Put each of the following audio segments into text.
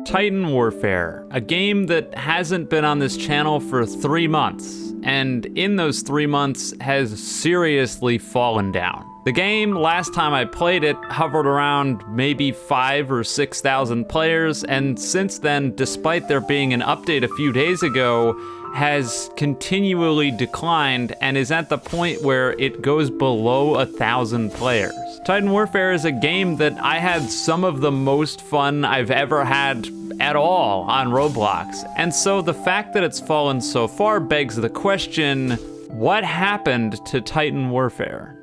Titan Warfare, a game that hasn't been on this channel for 3 months, and in those 3 months has seriously fallen down. The game, last time I played it, hovered around maybe 5,000 or 6,000 players, and since then, despite there being an update a few days ago, has continually declined and is at the point where it goes below 1,000 players. Titan Warfare is a game that I had some of the most fun I've ever had at all on Roblox, and so the fact that it's fallen so far begs the question, what happened to Titan Warfare?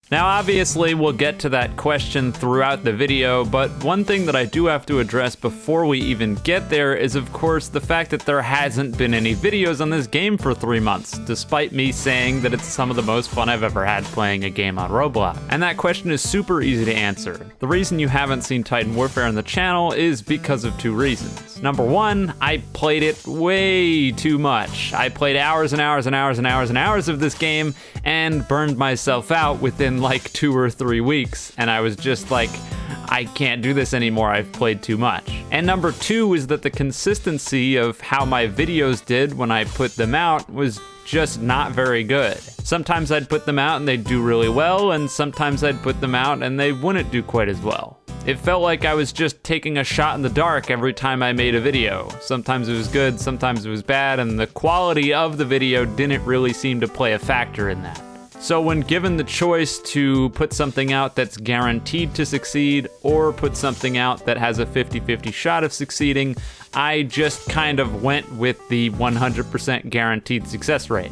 Now obviously we'll get to that question throughout the video, but one thing that I do have to address before we even get there is of course the fact that there hasn't been any videos on this game for 3 months, despite me saying that it's some of the most fun I've ever had playing a game on Roblox. And that question is super easy to answer. The reason you haven't seen Titan Warfare on the channel is because of 2 reasons. Number 1, I played it way too much. I played hours and hours and hours and hours and hours of this game and burned myself out within like 2 or 3 weeks, and I was just like, I can't do this anymore, I've played too much. And number 2 is that the consistency of how my videos did when I put them out was just not very good. Sometimes I'd put them out and they'd do really well, and sometimes I'd put them out and they wouldn't do quite as well. It felt like I was just taking a shot in the dark every time I made a video. Sometimes it was good, sometimes it was bad, and the quality of the video didn't really seem to play a factor in that. So when given the choice to put something out that's guaranteed to succeed or put something out that has a 50-50 shot of succeeding, I just kind of went with the 100% guaranteed success rate.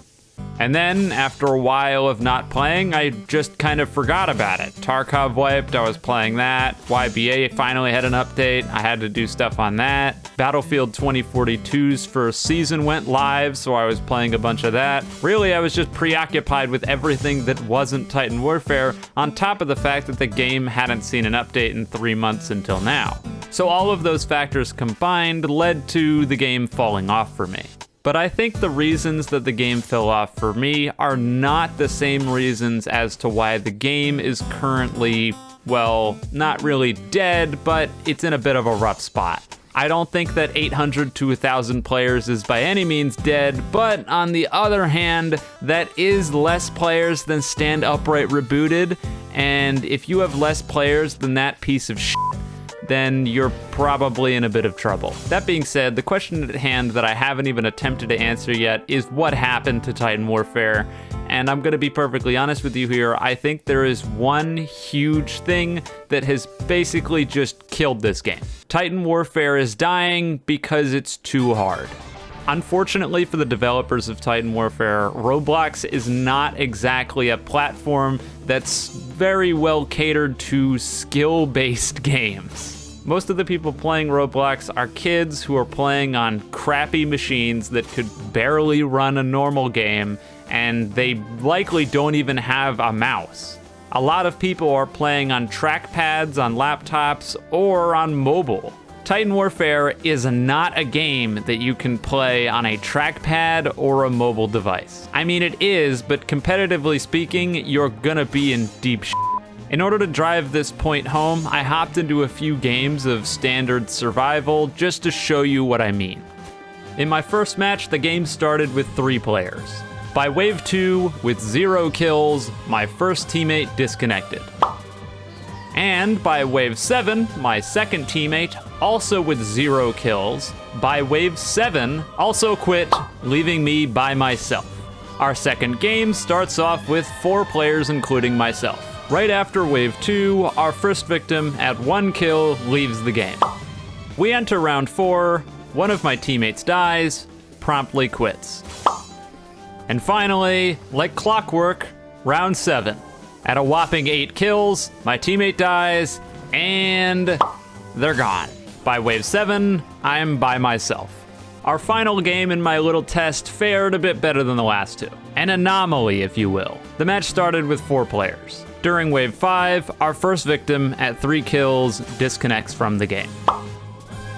And then, after a while of not playing, I just kind of forgot about it. Tarkov wiped, I was playing that. YBA finally had an update, I had to do stuff on that. Battlefield 2042's first season went live, so I was playing a bunch of that. Really, I was just preoccupied with everything that wasn't Titan Warfare, on top of the fact that the game hadn't seen an update in 3 months until now. So all of those factors combined led to the game falling off for me. But I think the reasons that the game fell off for me are not the same reasons as to why the game is currently, well, not really dead, but it's in a bit of a rough spot. I don't think that 800 to 1,000 players is by any means dead, but on the other hand, that is less players than Stand Upright Rebooted, and if you have less players than that piece of shit, then you're probably in a bit of trouble. That being said, the question at hand that I haven't even attempted to answer yet is what happened to Titan Warfare, and I'm gonna be perfectly honest with you here, I think there is one huge thing that has basically just killed this game. Titan Warfare is dying because it's too hard. Unfortunately for the developers of Titan Warfare, Roblox is not exactly a platform that's very well catered to skill-based games. Most of the people playing Roblox are kids who are playing on crappy machines that could barely run a normal game, and they likely don't even have a mouse. A lot of people are playing on trackpads, on laptops, or on mobile. Titan Warfare is not a game that you can play on a trackpad or a mobile device. I mean, it is, but competitively speaking, you're gonna be in deep shit. In order to drive this point home, I hopped into a few games of standard survival just to show you what I mean. In my first match, the game started with 3 players. By wave 2, with 0 kills, my first teammate disconnected. And by wave 7, my second teammate, also with 0 kills, by wave 7, also quit, leaving me by myself. Our second game starts off with 4 players, including myself. Right after wave 2, our first victim at 1 kill leaves the game. We enter round 4, one of my teammates dies, promptly quits. And finally, like clockwork, round 7. At a whopping 8 kills, my teammate dies, and they're gone. By wave 7, I'm by myself. Our final game in my little test fared a bit better than the last 2. An anomaly, if you will. The match started with 4 players. During wave 5, our first victim at 3 kills disconnects from the game.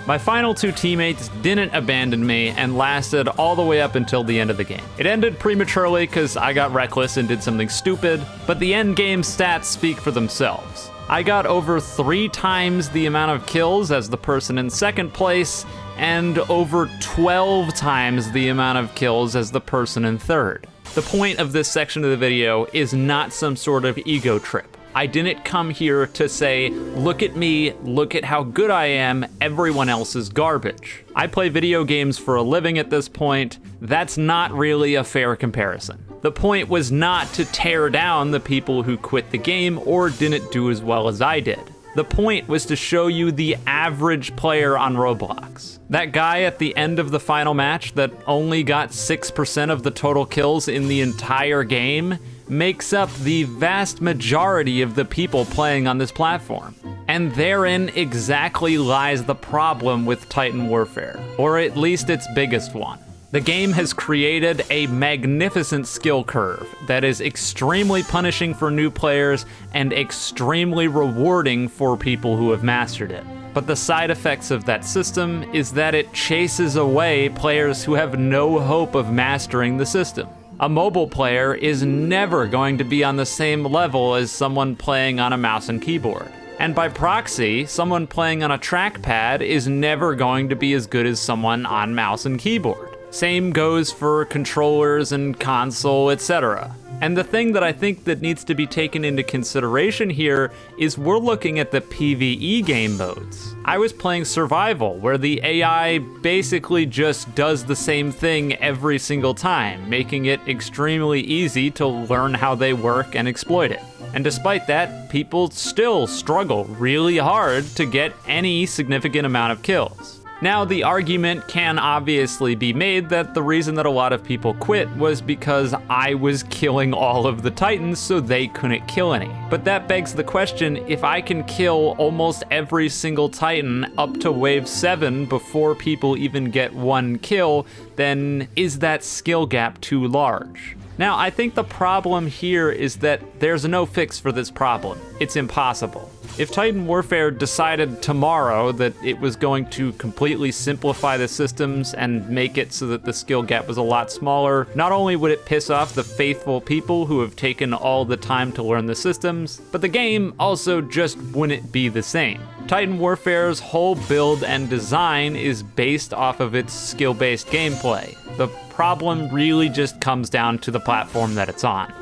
My final 2 teammates didn't abandon me and lasted all the way up until the end of the game. It ended prematurely because I got reckless and did something stupid, but the end game stats speak for themselves. I got over 3 times the amount of kills as the person in second place, and over 12 times the amount of kills as the person in third. The point of this section of the video is not some sort of ego trip. I didn't come here to say, look at me, look at how good I am, everyone else is garbage. I play video games for a living at this point. That's not really a fair comparison. The point was not to tear down the people who quit the game or didn't do as well as I did. The point was to show you the average player on Roblox. That guy at the end of the final match that only got 6% of the total kills in the entire game makes up the vast majority of the people playing on this platform. And therein exactly lies the problem with Titan Warfare, or at least its biggest one. The game has created a magnificent skill curve that is extremely punishing for new players and extremely rewarding for people who have mastered it. But the side effects of that system is that it chases away players who have no hope of mastering the system. A mobile player is never going to be on the same level as someone playing on a mouse and keyboard. And by proxy, someone playing on a trackpad is never going to be as good as someone on mouse and keyboard. Same goes for controllers and console, etc. And the thing that I think that needs to be taken into consideration here is we're looking at the PvE game modes. I was playing Survival, where the AI basically just does the same thing every single time, making it extremely easy to learn how they work and exploit it. And despite that, people still struggle really hard to get any significant amount of kills. Now, the argument can obviously be made that the reason that a lot of people quit was because I was killing all of the Titans so they couldn't kill any. But that begs the question, if I can kill almost every single Titan up to wave 7 before people even get 1 kill, then is that skill gap too large? Now, I think the problem here is that there's no fix for this problem. It's impossible. If Titan Warfare decided tomorrow that it was going to completely simplify the systems and make it so that the skill gap was a lot smaller, not only would it piss off the faithful people who have taken all the time to learn the systems, but the game also just wouldn't be the same. Titan Warfare's whole build and design is based off of its skill-based gameplay. The problem really just comes down to the platform that it's on.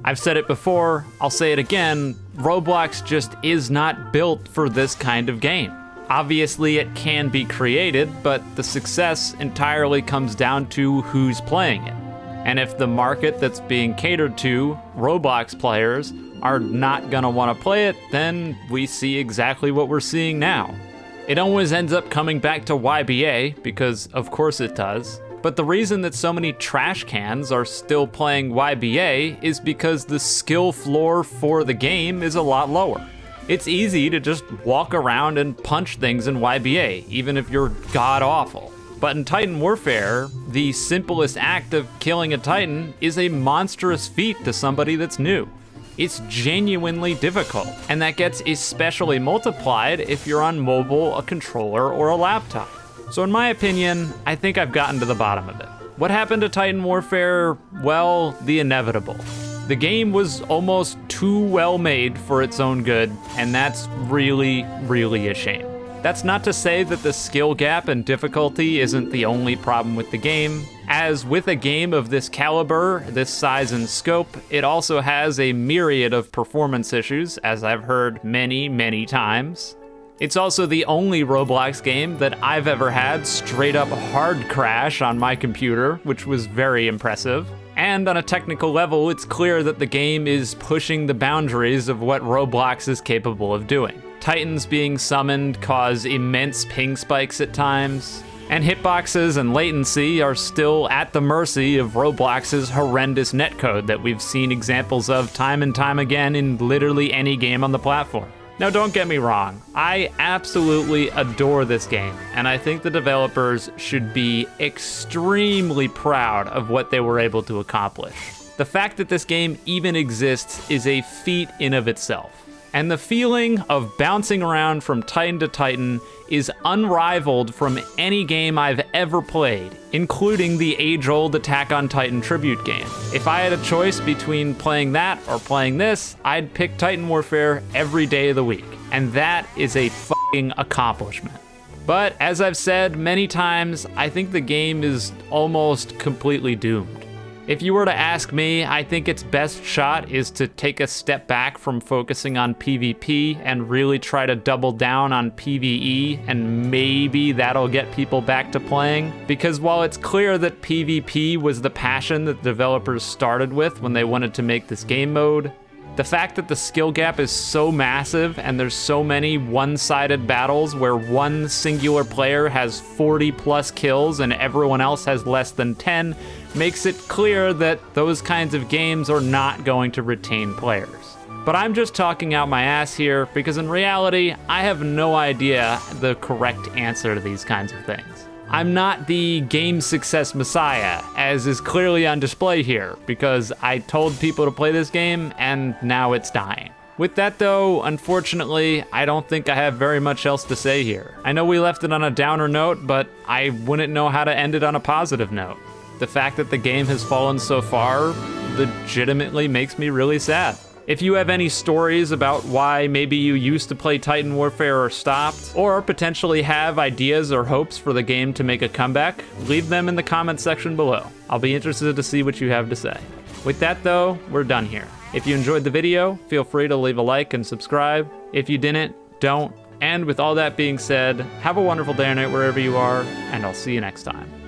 I've said it before, I'll say it again, Roblox just is not built for this kind of game. Obviously it can be created, but the success entirely comes down to who's playing it. And if the market that's being catered to, Roblox players, are not gonna wanna play it, then we see exactly what we're seeing now. It always ends up coming back to YBA, because of course it does. But the reason that so many trash cans are still playing YBA is because the skill floor for the game is a lot lower. It's easy to just walk around and punch things in YBA, even if you're god-awful. But in Titan Warfare, the simplest act of killing a Titan is a monstrous feat to somebody that's new. It's genuinely difficult, and that gets especially multiplied if you're on mobile, a controller, or a laptop. So in my opinion, I think I've gotten to the bottom of it. What happened to Titan Warfare? Well, the inevitable. The game was almost too well made for its own good, and that's really, really a shame. That's not to say that the skill gap and difficulty isn't the only problem with the game. As with a game of this caliber, this size and scope, it also has a myriad of performance issues, as I've heard many, many times. It's also the only Roblox game that I've ever had straight up hard crash on my computer, which was very impressive. And on a technical level, it's clear that the game is pushing the boundaries of what Roblox is capable of doing. Titans being summoned cause immense ping spikes at times, and hitboxes and latency are still at the mercy of Roblox's horrendous netcode that we've seen examples of time and time again in literally any game on the platform. Now, don't get me wrong, I absolutely adore this game, and I think the developers should be extremely proud of what they were able to accomplish. The fact that this game even exists is a feat in of itself. And the feeling of bouncing around from Titan to Titan is unrivaled from any game I've ever played, including the age-old Attack on Titan tribute game. If I had a choice between playing that or playing this, I'd pick Titan Warfare every day of the week. and that is a fucking accomplishment. But as I've said many times, I think the game is almost completely doomed. If you were to ask me, I think its best shot is to take a step back from focusing on PvP and really try to double down on PvE, and maybe that'll get people back to playing. Because while it's clear that PvP was the passion that developers started with when they wanted to make this game mode, the fact that the skill gap is so massive and there's so many one-sided battles where one singular player has 40 plus kills and everyone else has less than 10 makes it clear that those kinds of games are not going to retain players. But I'm just talking out my ass here because in reality, I have no idea the correct answer to these kinds of things. I'm not the game success messiah, as is clearly on display here, because I told people to play this game and now it's dying. With that though, unfortunately, I don't think I have very much else to say here. I know we left it on a downer note, but I wouldn't know how to end it on a positive note. The fact that the game has fallen so far legitimately makes me really sad. If you have any stories about why maybe you used to play Titan Warfare or stopped, or potentially have ideas or hopes for the game to make a comeback, leave them in the comments section below. I'll be interested to see what you have to say. With that though, we're done here. If you enjoyed the video, feel free to leave a like and subscribe. If you didn't, don't. And with all that being said, have a wonderful day or night wherever you are, and I'll see you next time.